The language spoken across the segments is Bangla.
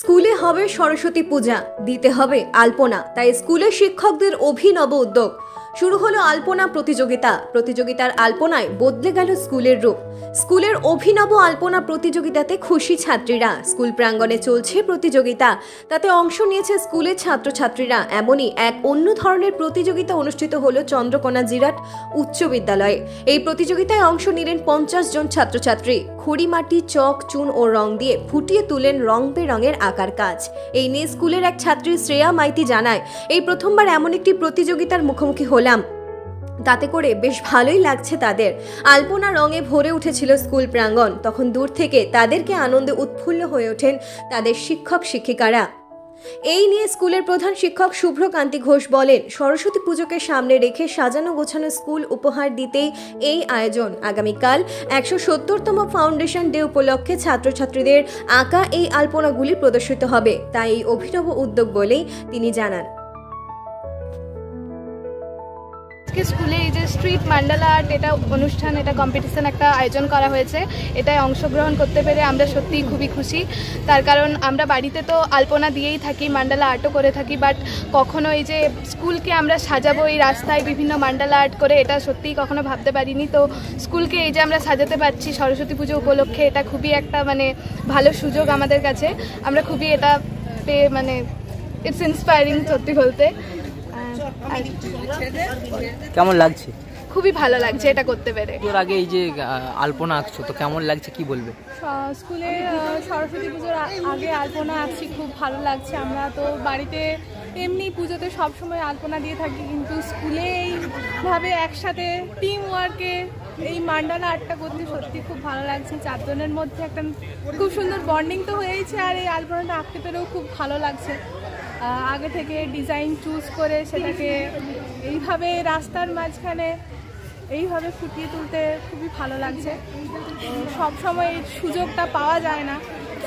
স্কুলে হবে সরস্বতী পূজা, দিতে হবে আলপনা। তাই স্কুলের শিক্ষকদের অভিনব উদ্যোগ। শুরু হলো আলপনা প্রতিযোগিতার আলপনায় বদলে গেল স্কুলের রূপ। স্কুলের অভিনব আলপনা প্রতিযোগিতাতে খুশি ছাত্রীরা। স্কুল প্রাঙ্গণে চলছে প্রতিযোগিতা, তাতে অংশ নিয়েছে স্কুলের ছাত্রছাত্রীরা। এমনই এক অন্য ধরনের প্রতিযোগিতা অনুষ্ঠিত হলো চন্দ্রকোনা জিরাট উচ্চ বিদ্যালয়ে। এই প্রতিযোগিতায় অংশ নিলেন 50 জন ছাত্রছাত্রী। খড়িমাটি, চক, চুন ও রং দিয়ে ফুটিয়ে তুলেন রং বেরঙের আঁকার কাজ। এই নিয়ে স্কুলের এক ছাত্রী শ্রেয়া মাইতি জানায়, এই প্রথমবার এমন একটি প্রতিযোগিতার মুখোমুখি হলাম, তাতে করে বেশ ভালোই লাগছে তাদের। আলপনা রঙে ভরে উঠেছিল স্কুল প্রাঙ্গণ। তখন দূর থেকে তাদেরকে আনন্দে উৎফুল্ল হয়ে ওঠেন তাদের শিক্ষক শিক্ষিকারা। এই নিয়ে স্কুলের প্রধান শিক্ষক শুভ্রকান্তি ঘোষ বলেন, সরস্বতী পুজোকে সামনে রেখে সাজানো গোছানো স্কুল উপহার দিতেই এই আয়োজন। আগামীকাল 170তম ফাউন্ডেশন ডে উপলক্ষে ছাত্রছাত্রীদের আঁকা এই আলপনাগুলি প্রদর্শিত হবে। তাই এই অভিনব উদ্যোগ বলেই তিনি জানান। স্কুলে এই যে স্ট্রিট মান্ডালা আর্ট এটা অনুষ্ঠান, এটা কম্পিটিশন একটা আয়োজন করা হয়েছে। এটায় অংশগ্রহণ করতে পেরে আমরা সত্যিই খুবই খুশি। তার কারণ আমরা বাড়িতে তো আলপনা দিয়েই থাকি, মান্ডালা আর্টও করে থাকি, বাট কখনো এই যে স্কুলকে আমরা সাজাবো এই রাস্তায় বিভিন্ন মান্ডালা আর্ট করে, এটা সত্যিই কখনো ভাবতে পারিনি। তো স্কুলকে এই যে আমরা সাজাতে পারছি সরস্বতী পুজো উপলক্ষে, এটা খুবই একটা ভালো সুযোগ আমাদের কাছে। আমরা খুবই এটা পেয়ে ইটস ইন্সপায়ারিং সত্যি বলতে। কেমন লাগছে? খুবই ভালো লাগছে এটা করতে পেরে। তোর আগে এই যে আলপনা আঁকছো, তো কেমন লাগছে কি বলবে? স্কুলে সরস্বতী পুজোর আগে আলপনা আঁকছি, খুব ভালো লাগছে। আমরা তো বাড়িতে এমনি পুজোতে সবসময় আলপনা দিয়ে থাকি, কিন্তু স্কুলে এইভাবে একসাথে টিম ওয়ার্কে এই মান্ডালা আর্টটা করতে সত্যি খুব ভালো লাগছে। চারজনের মধ্যে একটা খুব সুন্দর বন্ডিং তো হয়েছে, আর এই আলপনাটা আঁকতে পেরেও খুব ভালো লাগছে। আগে থেকে ডিজাইন চুজ করে সেটাকে এইভাবে রাস্তার মাঝখানে এইভাবে ফুটিয়ে তুলতে খুবই ভালো লাগছে। সব সময় এই সুযোগটা পাওয়া যায় না,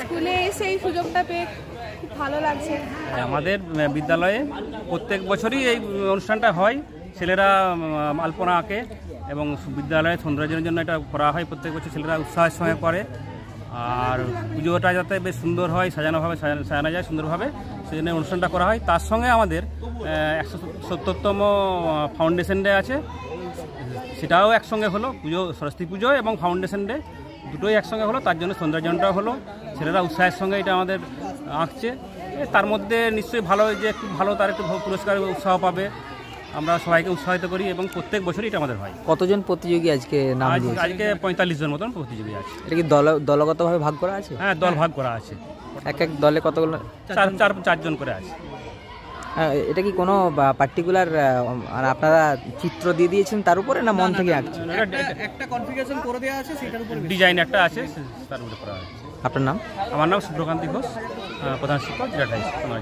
স্কুলে এসে এই সুযোগটা পেয়ে খুব ভালো লাগছে। আমাদের বিদ্যালয়ে প্রত্যেক বছরই এই অনুষ্ঠানটা হয়। ছেলেরা আলপনা আঁকে এবং বিদ্যালয়ে সৌন্দর্যের জন্য এটা করা হয়। প্রত্যেক বছর ছেলেরা উৎসাহের সঙ্গে করে। আর পুজোটা যাতে বেশ সুন্দর হয়, সাজানো যায় সুন্দরভাবে, সেই জন্য অনুষ্ঠানটা করা হয়। তার সঙ্গে আমাদের 170তম ফাউন্ডেশন ডে আছে, সেটাও একসঙ্গে হলো। সরস্বতী পুজো এবং ফাউন্ডেশন ডে দুটোই একসঙ্গে হলো, তার জন্য সৌন্দর্যটাও হলো। ছেলেরা উৎসাহের সঙ্গে এটা আমাদের আঁকছে। তার মধ্যে নিশ্চয়ই ভালো যে একটু ভালো, তার একটু পুরস্কার উৎসাহ পাবে। আমরা সবাইকে উৎসাহিত করি এবং প্রত্যেক বছরই এটা আমাদের হয়। কতজন প্রতিযোগী আজকে নাম দিয়েছে? আজকে 45 জন মতন প্রতিযোগী আছে। এটা কি দলগতভাবে ভাগ করা আছে? হ্যাঁ, দল ভাগ করা আছে। এক এক দলে কতগুলো? 4জন করে আছে। এটা কি কোনো পার্টিকুলার আপনারা চিত্র দিয়ে দিয়েছেন তার উপরে, না মন থেকে আঁকছেন? একটা কনফিগারেশন করে দেওয়া আছে, সেটার উপরে ডিজাইন একটা আছে, তার উপরে করা আছে। আপনার নাম? আমার নাম শুভ্রকান্তি ঘোষ, প্রধান শিক্ষক জিরাট হাই স্কুল।